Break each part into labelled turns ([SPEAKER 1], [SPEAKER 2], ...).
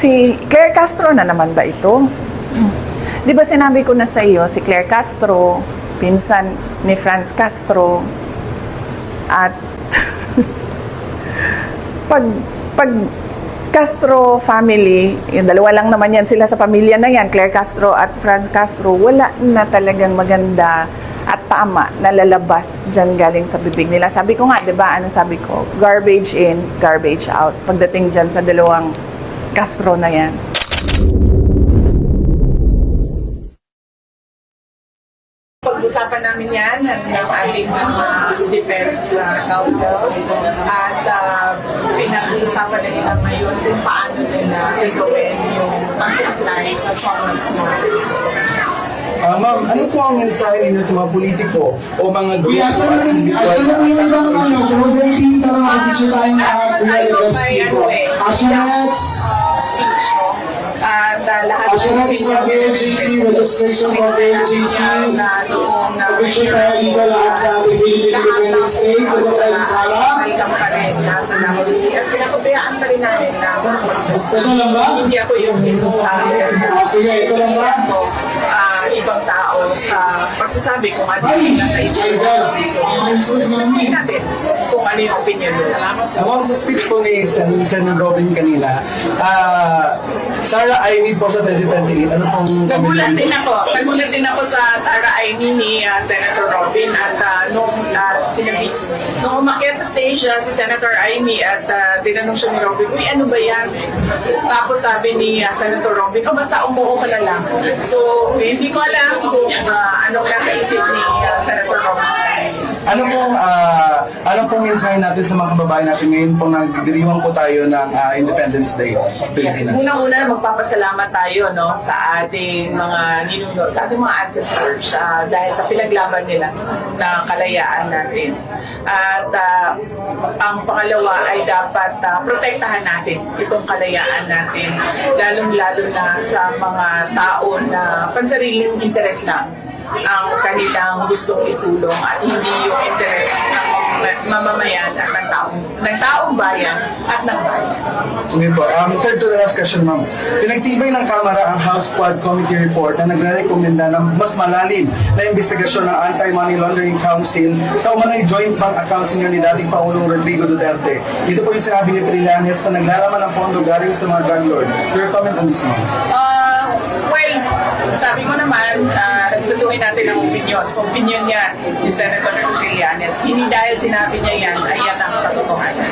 [SPEAKER 1] Si Claire Castro na naman ba ito? Di ba sinabi ko na sa iyo, si Claire Castro, pinsan ni Franz Castro, at pag Castro family, yung dalawa lang naman yan sila sa pamilya na yan, Claire Castro at Franz Castro, wala na talagang maganda at tama na lalabas dyan galing sa bibig nila. Sabi ko nga, di ba, ano sabi ko? Garbage in, garbage out. Pagdating dyan sa dalawang Castro na yan. Pag-usapan namin yan ng ating mga defense counsel at pinag-usapan na nila ngayon kung paano nila gagawin yung pag-apply sa summons na.
[SPEAKER 2] Ma'am, ano po ang mensahe ninyo sa mga politiko o mga
[SPEAKER 3] Kuya, asa na po yung ibang program team para makapitsa tayong Assurance,
[SPEAKER 1] At lahat
[SPEAKER 3] Assurance for the LGC, registration for the LGC, kapitsa tayo dito lahat sa ating Philippine Independence Day, kung tayo sa harap.
[SPEAKER 1] welcome pa rin nasa Davao City. At pinapabayaan pa rin namin na
[SPEAKER 3] Ito lang ba?
[SPEAKER 1] hindi ako yung
[SPEAKER 3] Sige, ito lang ba?
[SPEAKER 1] ibang tao sa pagsasabi kung ano
[SPEAKER 3] Ay!
[SPEAKER 1] yung nasa isip
[SPEAKER 3] Ay,
[SPEAKER 1] ko.
[SPEAKER 3] God!
[SPEAKER 1] So, sabihin natin kung ano yung opinion nila.
[SPEAKER 2] Ma'am, sa speech po ni Sen. Robin kanina, Sarah Amy po sa 2028, ano pong...
[SPEAKER 1] Nagulat din ako sa Sarah Amy ni Senator Robin at nung umakyat sa stage si Senator Amy at tinanong siya ni Robin, uy, ano ba yan? Tapos sabi ni Senator Robin, basta umuho ka na lang. So, hindi ko alam kung anong nasa isip ni Senator Robin.
[SPEAKER 2] Ano pong mensahe natin sa mga kababayan natin ngayon pong nagdiriwang po tayo ng Independence Day
[SPEAKER 1] Yes,
[SPEAKER 2] Pilipinas?
[SPEAKER 1] unang-una magpapasalamat tayo sa ating mga ninuno, sa ating mga ancestors dahil sa pinaglaban nila na kalayaan natin. At ang pangalawa ay dapat protektahan natin itong kalayaan natin, lalong-lalo na sa mga tao na pansariling interes lang ang kanilang gustong isulong at hindi yung interes ng mamamayan at ng taong bayan at ng bayan.
[SPEAKER 2] Okay po. Third to the last question, ma'am. Pinagtibay ng Kamara ang House Quad Committee report na nagre-rekomenda ng mas malalim na investigasyon ng Anti-Money Laundering Council sa umano'y joint bank accounts niyo ni dating Pangulong Rodrigo Duterte. Dito po yung sinabi ni Trillanes na naglalaman ng pondo galing sa mga drug lord. Your comment on this, ma'am?
[SPEAKER 1] Well, sabi ko naman, respetuhin natin ang opinion. So, opinion niya ni Senator Trillanes. Hindi dahil sinabi niya yan, ay yan ang katotohanan.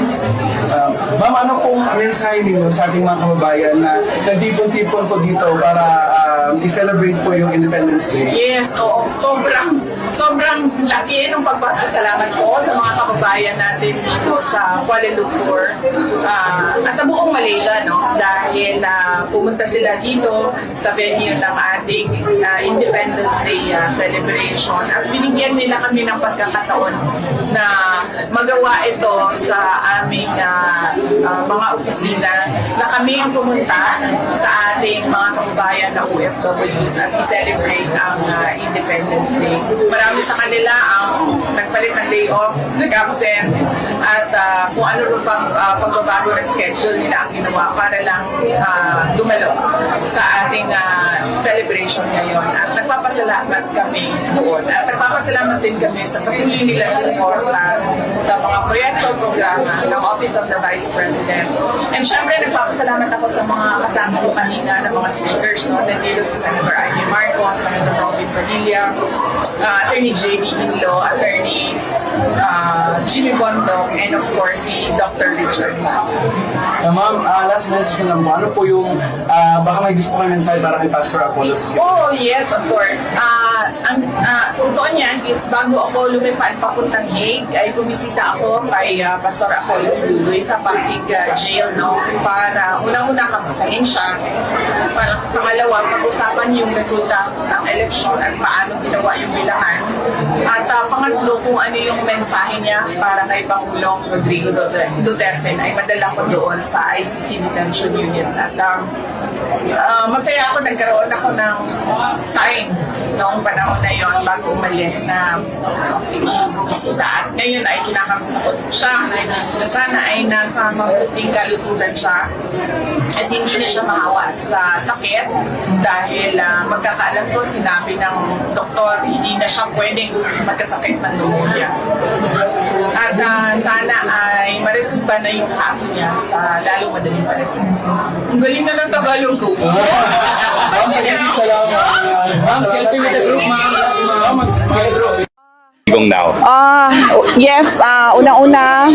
[SPEAKER 2] Ma'am, ano pong mensahe ninyo sa ating mga kababayan na nagtipon-tipon po dito para i-celebrate po yung Independence Day?
[SPEAKER 1] Yes, oo. Sobrang laki ng pagpapasalamat ko sa mga kababayan natin dito sa Kuala Lumpur at sa buong Malaysia, no? Dahil pumunta sila dito sa venue ng ating Independence Day celebration at binigyan nila kami ng pagkakataon na magawa ito sa aming mga opisina na kami ang pumunta sa ating mga kababayan na OFWs at i-celebrate ang Independence Day. Marami sa kanila ang nagpalit ng day off, nag-absent, at kung ano pang pagbabago ng schedule nila ang ginawa para lang dumalo sa ating celebration ngayon. At nagpapasalamat kami doon. At nagpapasalamat din kami sa patuloy nilang suporta sa mga proyekto, programa ng Office of the Vice President. And syempre, nagpapasalamat ako sa mga kasama ko kanina na mga speakers, no? Nandito si Senator Amy Marcos, Senator Robin Padilla, Attorney J.B. Hinlo, Attorney Jimmy Bondong, and of course, si Dr. Richard Mao.
[SPEAKER 2] Ma'am, last message na lang po. Ano po yung, baka may gusto kayo mensahe para kay Pastor Apollos?
[SPEAKER 1] Oh, yes, of course. Ang totoo niyan is bago ako lumipad papuntang Hague, ay bumisita ako kay Pastor Apollo Luloy sa Pasig Jail, no? Para unang-una kamustahin siya. Para pangalawa, pag-usapan yung resulta ng eleksyon at paano ginawa yung bilangan. At pangatlo, kung ano yung mensahe niya para kay Pangulong Rodrigo Duterte ay madala ko doon sa ICC Detention Unit. At Masaya ako, nagkaroon ako ng time noong panahon na yon bago umalis na bumisita. At ngayon ay kinakamusta ko siya na sana ay nasa mabuting kalusugan siya at hindi na siya mahawa sa sakit dahil magkakaalam ko sinabi ng doktor hindi na siya pwedeng magkasakit ng pneumonia. At sana ay maresolba na yung kaso niya sa lalong madaling panahon. Ang galing na ng Tagalog ko.
[SPEAKER 2] Ma'am, salamat. Ma'am, selfie with the group, ma'am.
[SPEAKER 4] Now.
[SPEAKER 5] Yes, una-una.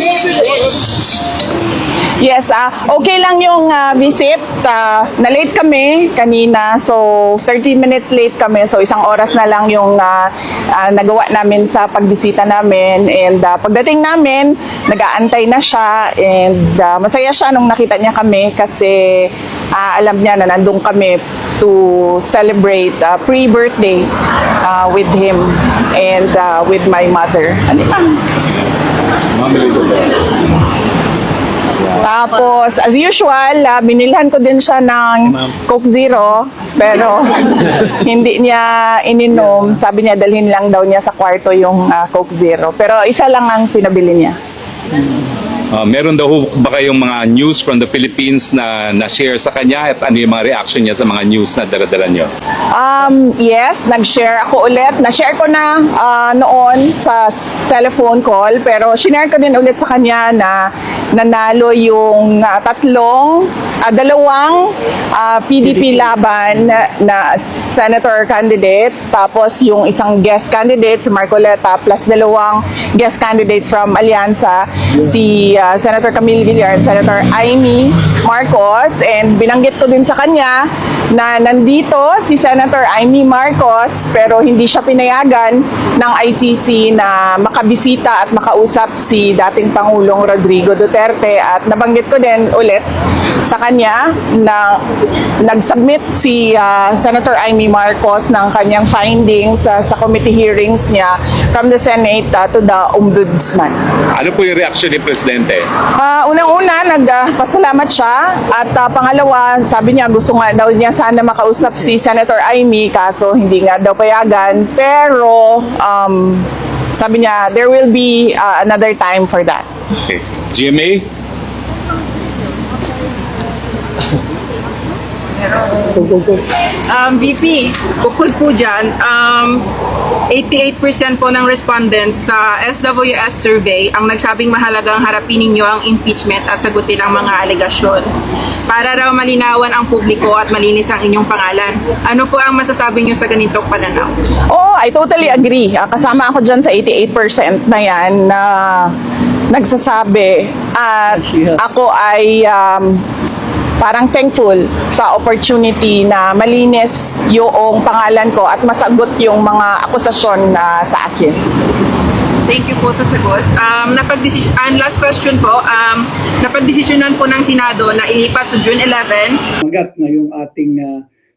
[SPEAKER 5] Yes, okay lang yung visit. Na-late kami kanina, so 30 minutes late kami. So isang oras na lang yung nagawa namin sa pagbisita namin. And pagdating namin, nag-aantay na siya. And masaya siya nung nakita niya kami kasi alam niya na nandun kami to celebrate pre-birthday with him and with my mother. Ano ba? Tapos, as usual, binilhan ko din siya ng Coke Zero, pero hindi niya ininom. Sabi niya, dalhin lang daw niya sa kwarto yung Coke Zero. Pero isa lang ang pinabili niya.
[SPEAKER 4] Meron daw ba kayong mga news from the Philippines na na-share sa kanya at ano yung mga reaction niya sa mga news na dala-dala niyo?
[SPEAKER 5] Yes, nag-share ako ulit. Na-share ko na noon sa telephone call, pero shinare ko din ulit sa kanya na nanalo yung dalawang PDP laban na senator candidates, tapos yung isang guest candidate, si Marcoleta, plus dalawang guest candidate from Alianza, si Senator Camille Villar at Senator Amy Marcos. And binanggit ko din sa kanya na nandito si Senator Amy Marcos pero hindi siya pinayagan ng ICC na makabisita at makausap si dating Pangulong Rodrigo Duterte. At nabanggit ko din ulit sa kanya na nag-submit si Senator Amy Marcos ng kanyang findings sa committee hearings niya from the Senate to the Ombudsman.
[SPEAKER 4] Ano po yung reaction ni Presidente?
[SPEAKER 5] Unang-una, nagpasalamat siya at pangalawa, sabi niya gusto nga daw niya sana makausap si Senator Amy kaso hindi nga daw payagan, pero sabi niya there will be another time for that.
[SPEAKER 4] Okay. GMA?
[SPEAKER 6] VP, bukod po dyan, 88% po ng respondents sa SWS survey ang nagsabing mahalagang harapin ninyo ang impeachment at sagutin ang mga alegasyon. Para raw malinawan ang publiko at malinis ang inyong pangalan. Ano po ang masasabi nyo sa ganitong pananaw?
[SPEAKER 5] Oh, I totally agree. Kasama ako dyan sa 88% na yan na nagsasabi. At ako ay parang thankful sa opportunity na malinis yung pangalan ko at masagot yung mga akusasyon sa akin.
[SPEAKER 6] Thank you po sa sagot. And last question po, napagdesisyonan po ng Senado na ilipat sa June 11
[SPEAKER 7] magat na yung ating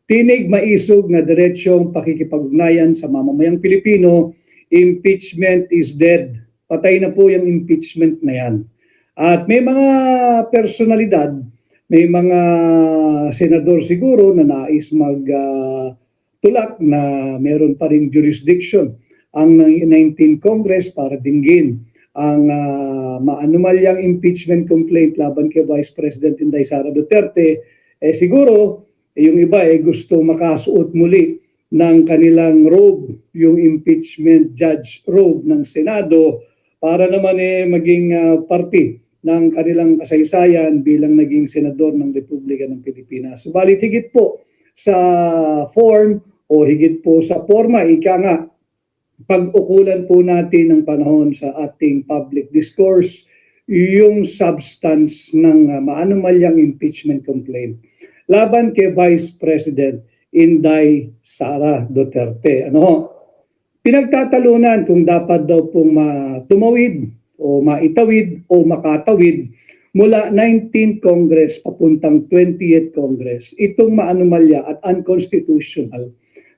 [SPEAKER 7] tinig maisog na diretsyong pakikipag-ugnayan sa mamamayang Pilipino. Impeachment is dead. Patay na po yung impeachment na yan. At may mga personalidad, may mga senador siguro na nais magtulak na meron pa rin jurisdiction ang 19th Congress para dinggin ang maanumalyang impeachment complaint laban kay Vice President Inday Sara Duterte. Siguro yung iba gusto makasuot muli ng kanilang robe, yung impeachment judge robe ng Senado para naman maging parte ng kanilang kasaysayan bilang naging senador ng Republika ng Pilipinas. Subalit higit po sa form o higit po sa forma, ika nga, pag-ukulan po natin ng panahon sa ating public discourse yung substance ng maanumalyang impeachment complaint laban kay Vice President Inday Sara Duterte. Pinagtatalunan kung dapat daw pong tumawid o maitawid o makatawid mula 19th Congress papuntang 20th Congress itong maanumalya at unconstitutional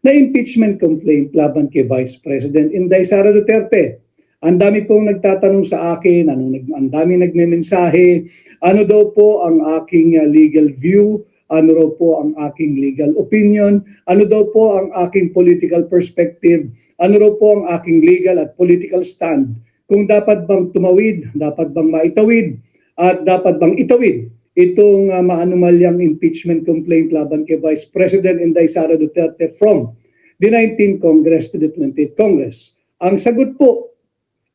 [SPEAKER 7] na impeachment complaint laban kay Vice President Inday Sara Duterte. Ang dami pong nagtatanong sa akin, ang dami nagmemensahe, ano daw po ang aking legal view ano raw po ang aking legal opinion, ano daw po ang aking political perspective, ano raw po ang aking legal at political stand, kung dapat bang tumawid, dapat bang maitawid, at dapat bang itawid itong maanumalyang impeachment complaint laban kay Vice President Inday Sara Duterte from the 19th Congress to the 20th Congress. Ang sagot po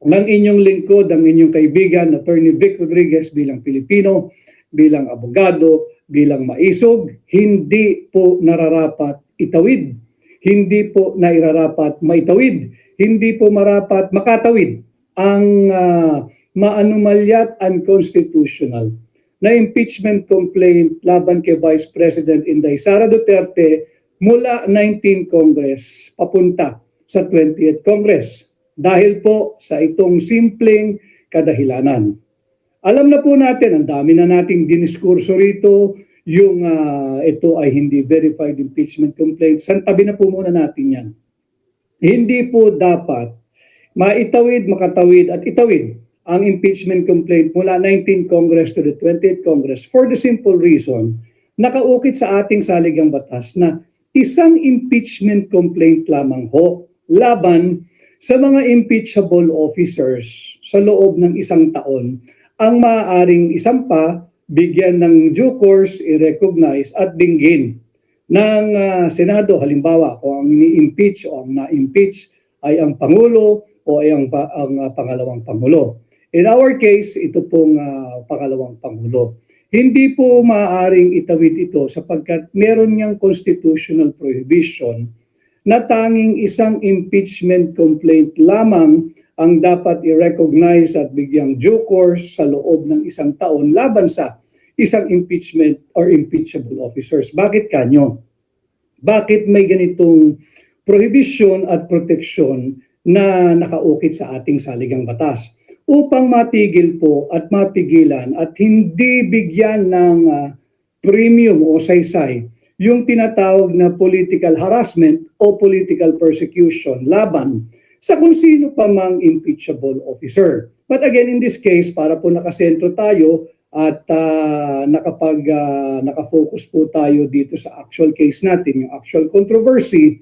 [SPEAKER 7] ng inyong lingkod, ang inyong kaibigan, Attorney Vic Rodriguez bilang Pilipino, bilang abogado, bilang maisog, hindi po nararapat itawid. Hindi po nairarapat maitawid. Hindi po marapat makatawid ang maanumalya at unconstitutional na impeachment complaint laban kay Vice President Inday Sara Duterte mula 19th Congress papunta sa 20th Congress. Dahil po sa itong simpleng kadahilanan. Alam na po natin, ang dami na nating diniskurso rito, yung ito ay hindi verified impeachment complaint. Santabi na po muna natin yan. Hindi po dapat maitawid, makatawid at itawid ang impeachment complaint mula 19th Congress to the 20th Congress for the simple reason, nakaukit sa ating saligang batas na isang impeachment complaint lamang ho laban sa mga impeachable officers sa loob ng isang taon ang maaaring isampa, bigyan ng due course, i-recognize at dinggin ng Senado. Halimbawa, kung ang ini-impeach o ang na-impeach ay ang Pangulo o ay ang pangalawang Pangulo. In our case, ito pong pangalawang Pangulo. Hindi po maaaring itawid ito sapagkat meron niyang constitutional prohibition na tanging isang impeachment complaint lamang ang dapat i-recognize at bigyang due course sa loob ng isang taon laban sa isang impeachment or impeachable officers. Bakit kanyo? Bakit may ganitong prohibition at protection na nakaukit sa ating saligang batas? Upang matigil po at mapigilan at hindi bigyan ng premium o saysay yung tinatawag na political harassment o political persecution laban sa kung sino pa mang impeachable officer. But again, in this case, para po nakasentro tayo at nakafocus po tayo dito sa actual case natin, yung actual controversy,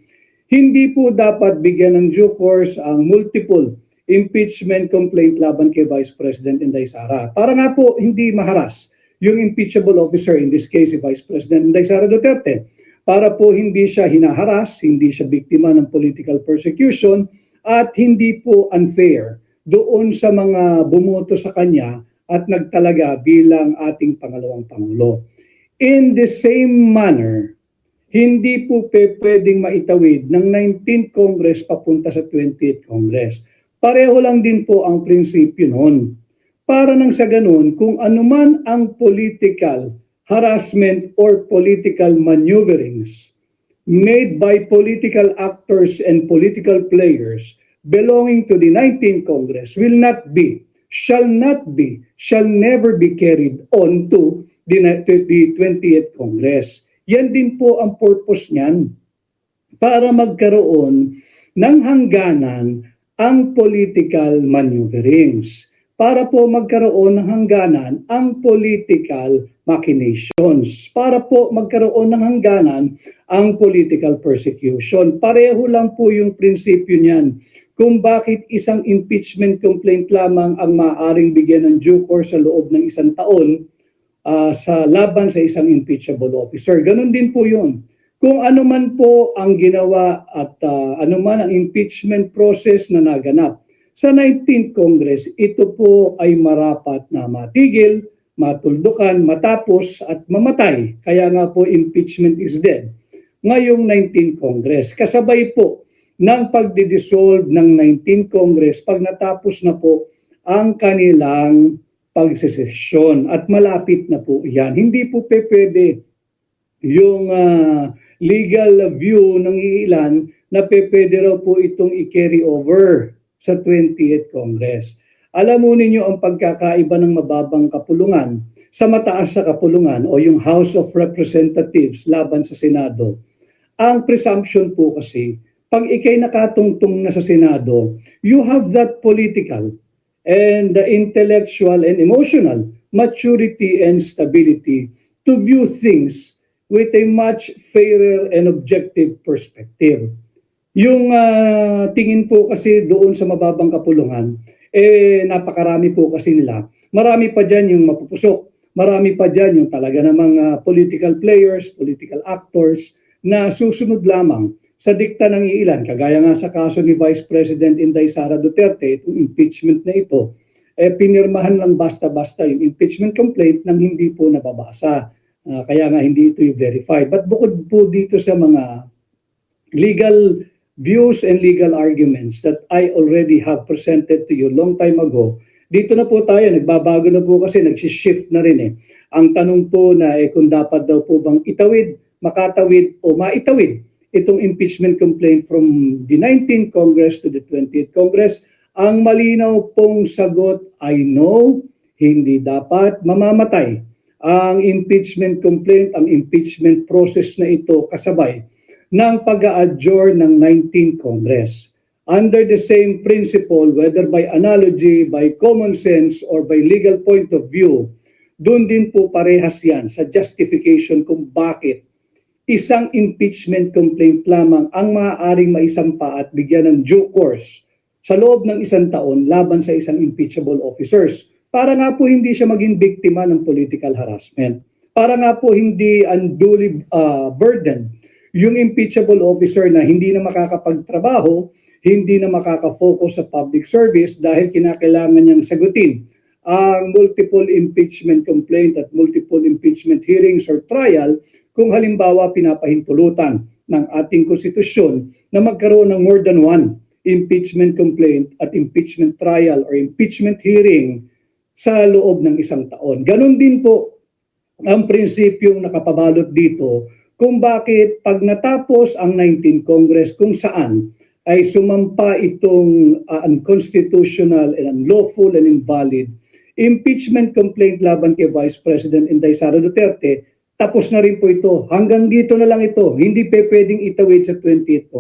[SPEAKER 7] hindi po dapat bigyan ng due course ang multiple impeachment complaint laban kay Vice President Inday Sara. Para nga po hindi maharas yung impeachable officer, in this case si Vice President Inday Sara Duterte, para po hindi siya hinaharas, hindi siya biktima ng political persecution, at hindi po unfair doon sa mga bumoto sa kanya at nagtalaga bilang ating pangalawang Pangulo. In the same manner, hindi po pwedeng maitawid ng 19th Congress papunta sa 20th Congress. Pareho lang din po ang prinsipyo noon. Para nang sa ganun, kung anuman ang political harassment or political maneuverings made by political actors and political players belonging to the 19th Congress will not be, shall never be carried on to the 20th Congress. Yan din po ang purpose niyan, para magkaroon ng hangganan ang political maneuverings, para po magkaroon ng hangganan ang political machinations, para po magkaroon ng hangganan ang political persecution. Pareho lang po yung prinsipyo niyan kung bakit isang impeachment complaint lamang ang maaaring bigyan ng due course sa loob ng isang taon sa laban sa isang impeachable officer. Ganon din po yun. Kung ano man po ang ginawa at ano man ang impeachment process na naganap sa 19th Congress, ito po ay marapat na matigil, matuldukan, matapos at mamatay. Kaya nga po impeachment is dead ngayong 19th Congress. Kasabay po ng pagdidissolve ng 19th Congress pag natapos na po ang kanilang pagsesesyon at malapit na po yan. Hindi po pwede yung legal view ng ilan na pwede raw po itong i-carry over sa 20th Congress. Alam mo ninyo ang pagkakaiba ng mababang kapulungan sa mataas sa kapulungan o yung House of Representatives laban sa Senado. Ang presumption po kasi, pag ikay nakatungtong na sa Senado, you have that political and the intellectual and emotional maturity and stability to view things with a much fairer and objective perspective. Yung tingin po kasi doon sa mababang kapulungan, napakarami po kasi nila. Marami pa dyan yung mapupusok. Marami pa dyan yung talaga namang political players, political actors na susunod lamang sa dikta ng iilan. Kagaya nga sa kaso ni Vice President Inday Sara Duterte, itong impeachment na ito, pinirmahan lang basta-basta yung impeachment complaint nang hindi po nababasa. Kaya nga hindi ito verified. But bukod po dito sa mga legal views and legal arguments that I already have presented to you long time ago, dito na po tayo, nagbabago na po kasi, nagsishift na rin eh. Ang tanong po na kung dapat daw po bang itawid, makatawid o maitawid itong impeachment complaint from the 19th Congress to the 20th Congress, ang malinaw pong sagot ay no, hindi dapat mamamatay ang impeachment complaint, ang impeachment process na ito kasabay ng pag-a-adjourn ng 19th Congress. Under the same principle, whether by analogy, by common sense, or by legal point of view, doon din po parehas yan sa justification kung bakit isang impeachment complaint lamang ang maaaring maisampa at bigyan ng due course sa loob ng 1 taon laban sa isang impeachable officers. Para nga po hindi siya maging biktima ng political harassment. Para nga po hindi unduly burden yung impeachable officer na hindi na makakapagtrabaho, hindi na makaka-focus sa public service dahil kinakailangan niyang sagutin ang multiple impeachment complaint at multiple impeachment hearings or trial kung halimbawa pinapahintulutan ng ating konstitusyon na magkaroon ng more than one impeachment complaint at impeachment trial or impeachment hearing sa loob ng 1 taon. Ganon din po ang prinsipyong nakapabalot dito kung bakit pag natapos ang 19th Congress kung saan ay sumampa itong unconstitutional and unlawful and invalid impeachment complaint laban kay Vice President Inday Sara Duterte, tapos na rin po ito. Hanggang dito na lang ito. Hindi pwedeng itawid sa 20th Congress.